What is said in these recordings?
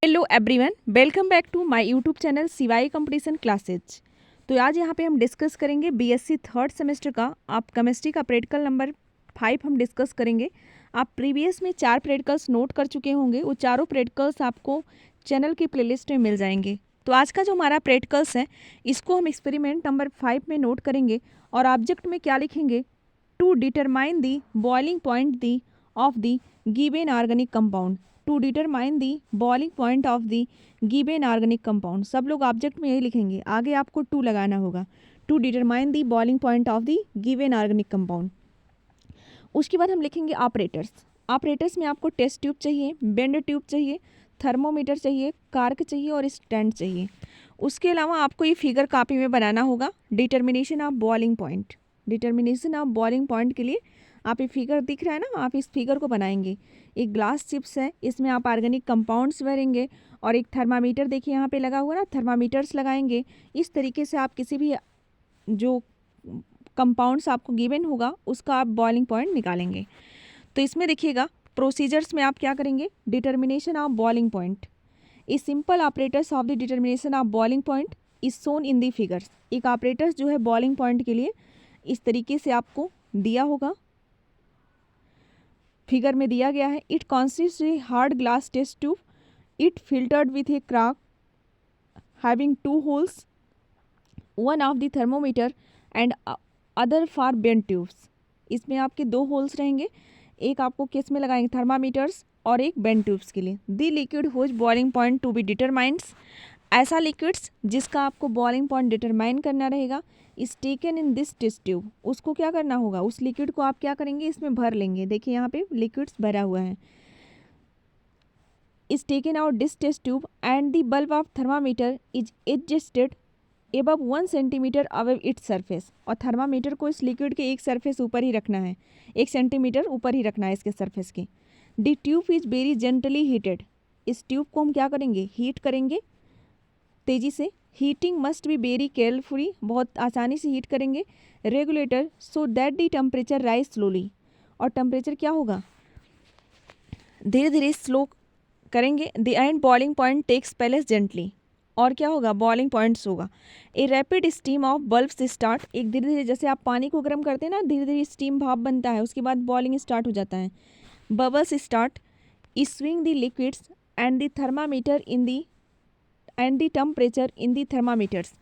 Hello everyone, welcome back to my YouTube channel सिवाई competition classes. तो आज यहाँ पे हम डिस्कस करेंगे बीएससी थर्ड सेमेस्टर का आप केमिस्ट्री का प्रैक्टिकल नंबर 5 हम डिस्कस करेंगे। आप प्रीवियस में 4 प्रैक्टिकल्स नोट कर चुके होंगे, वो चारों प्रैक्टिकल्स आपको चैनल की प्लेलिस्ट में मिल जाएंगे। तो आज का जो हमारा प्रैक्टिकल्स है इसको हम एक्सपेरिमेंट नंबर 5 में नोट करेंगे और ऑब्जेक्ट में क्या लिखेंगे, to determine the boiling point the of the given organic compound. To determine the boiling point of the given organic compound. सब लोग ऑब्जेक्ट में यही लिखेंगे, आगे आपको टू लगाना होगा, to determine the boiling point of the given organic compound. उसके बाद हम लिखेंगे ऑपरेटर्स। ऑपरेटर्स में आपको टेस्ट ट्यूब चाहिए, बेंड ट्यूब चाहिए, थर्मोमीटर चाहिए, कार्क चाहिए और स्टैंड चाहिए। उसके अलावा आपको ये फिगर कॉपी में बनाना होगा। Determination of boiling point, determination of boiling point के लिए आप ये फिगर दिख रहा है ना, आप इस फिगर को बनाएंगे। एक ग्लास चिप्स है, इसमें आप ऑर्गेनिक कंपाउंड्स भरेंगे और एक थर्मामीटर देखिए यहाँ पे लगा हुआ ना, थर्मामीटर्स लगाएंगे। इस तरीके से आप किसी भी जो कंपाउंड्स आपको गिवन होगा उसका आप बॉइलिंग पॉइंट निकालेंगे। तो इसमें देखिएगा प्रोसीजर्स में आप क्या करेंगे, determination of boiling point. A simple operators of the determination of boiling point is shown in the figures. एक ऑपरेटर्स जो है बॉइलिंग पॉइंट के लिए इस तरीके से आपको दिया होगा, फिगर में दिया गया है। It consist a hard glass test tube, it फिल्टर्ड with a cork having 2 holes, one of the thermometer and other for bend tubes. इसमें आपके 2 होल्स रहेंगे, एक आपको किस में लगाएंगे, थर्मामीटर्स और एक बेंड ट्यूब्स के लिए। The liquid whose boiling point to be determined. ऐसा लिक्विड्स जिसका आपको बॉइलिंग पॉइंट डिटरमाइन करना रहेगा, is taken in this test tube. उसको क्या करना होगा, उस लिक्विड को आप क्या करेंगे, इसमें भर लेंगे। देखिए यहाँ पे लिक्विड्स भरा हुआ है। Is taken out this test tube and the bulb of thermometer is adjusted above 1 centimetre above its surface. और थर्मामीटर को इस लिक्विड के एक सरफेस ऊपर ही रखना है, 1 सेंटीमीटर ऊपर ही रखना है इसके सरफेस के। The tube is very gently heated. इस ट्यूब को हम क्या करेंगे, हीट करेंगे तेज़ी से। Heating must be very carefully, बहुत आसानी से हीट करेंगे। Regulator so that the temperature rise slowly. और टेम्परेचर क्या होगा, धीरे धीरे स्लो करेंगे। The end boiling point takes place gently. और क्या होगा, बॉइलिंग पॉइंट्स होगा। A rapid steam of bulbs start. एक धीरे धीरे जैसे आप पानी को गर्म करते हैं ना, धीरे धीरे स्टीम भाप बनता है, उसके बाद बॉइलिंग स्टार्ट हो जाता है। Bubbles start swing the liquids and the thermometer in the and the temperature in the thermometers.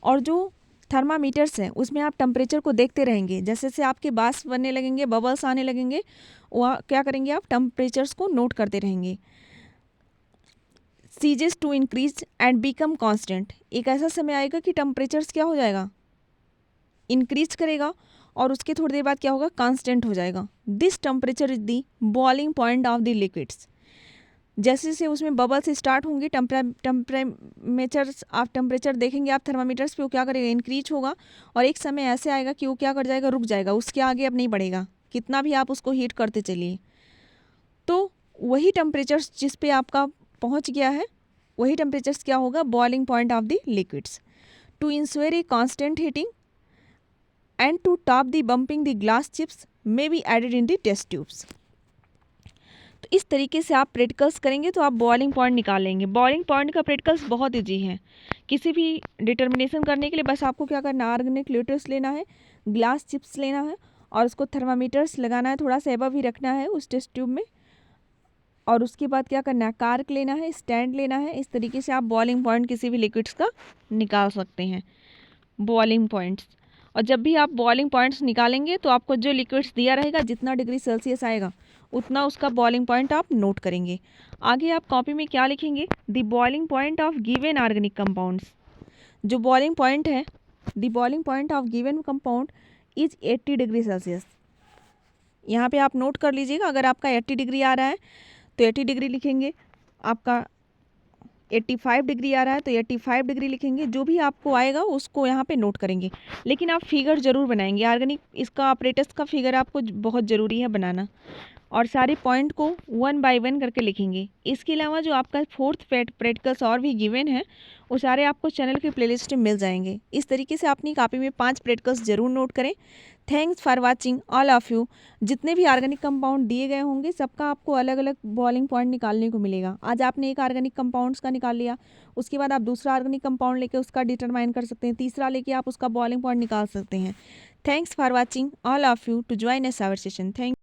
और जो थर्मामीटर्स हैं उसमें आप टेम्परेचर को देखते रहेंगे, जैसे जैसे आपके बाष्प बनने लगेंगे, बबल्स आने लगेंगे, वह क्या करेंगे, आप टेम्परेचर्स को नोट करते रहेंगे। Ceases to increase and become constant. एक ऐसा समय आएगा कि टेम्परेचर्स क्या हो जाएगा, इंक्रीज करेगा और उसके थोड़ी देर बाद क्या होगा, कांस्टेंट हो जाएगा। This temperature is the boiling point of the liquids. जैसे जैसे उसमें बबल्स स्टार्ट होंगे, टेम्परेचर्स आप टेम्परेचर देखेंगे आप थर्मामीटर्स पे, वो क्या करेगा, इंक्रीज होगा। और एक समय ऐसे आएगा कि वो क्या कर जाएगा, रुक जाएगा, उसके आगे अब नहीं बढ़ेगा, कितना भी आप उसको हीट करते चलिए। तो वही टेम्परेचर्स जिस पे आपका पहुंच गया है, वही टेम्परेचर्स क्या होगा, boiling point of the liquids. To ensure a constant heating and to top the bumping the glass chips may be added in the test tubes. तो इस तरीके से आप प्रैक्टिकल्स करेंगे तो आप बॉइलिंग पॉइंट निकाल लेंगे। बॉइलिंग पॉइंट का प्रैक्टिकल्स बहुत ईजी है। किसी भी डिटर्मिनेशन करने के लिए बस आपको क्या करना है, ऑर्गेनिक लिक्विड्स लेना है, ग्लास चिप्स लेना है और उसको थर्मामीटर्स लगाना है, थोड़ा सा एबव ही रखना है उस टेस्ट ट्यूब में। और उसके बाद क्या करना है, कार्क लेना है, स्टैंड लेना है। इस तरीके से आप बॉइलिंग पॉइंट किसी भी लिक्विड्स का निकाल सकते हैं, बॉइलिंग पॉइंट्स। और जब भी आप बॉइलिंग पॉइंट्स निकालेंगे तो आपको जो लिक्विड्स दिया रहेगा, जितना डिग्री सेल्सियस आएगा उतना उसका बॉइलिंग पॉइंट आप नोट करेंगे। आगे आप कॉपी में क्या लिखेंगे, the boiling point of given organic compounds. जो बॉइलिंग पॉइंट है, the boiling point of given compound is 80 degree Celsius. यहाँ पे आप नोट कर लीजिएगा, अगर आपका 80 डिग्री आ रहा है तो 80 डिग्री लिखेंगे, आपका 85 डिग्री आ रहा है तो 85 डिग्री लिखेंगे। जो भी आपको आएगा उसको यहाँ पे नोट करेंगे, लेकिन आप फिगर ज़रूर बनाएंगे। ऑर्गेनिक इसका ऑपरेटर्स का फिगर आपको बहुत ज़रूरी है बनाना। और सारे पॉइंट को 1 बाय 1 करके लिखेंगे। इसके अलावा जो आपका 4th प्रैक्टिकल्स और भी गिवन है वो सारे आपको चैनल के प्लेलिस्ट में मिल जाएंगे। इस तरीके से अपनी कॉपी में 5 प्रैक्टिकल्स जरूर नोट करें। Thanks for watching all of you. जितने भी ऑर्गेनिक कंपाउंड दिए गए होंगे सबका आपको अलग अलग बॉइलिंग पॉइंट निकालने को मिलेगा। आज आपने एक ऑर्गेनिक कंपाउंड्स का निकाल लिया, उसके बाद आप दूसरा ऑर्गेनिक कंपाउंड लेके उसका डिटरमाइन कर सकते हैं, तीसरा लेके आप उसका बॉइलिंग पॉइंट निकाल सकते हैं। Thanks for watching all of you to join us our session. Thank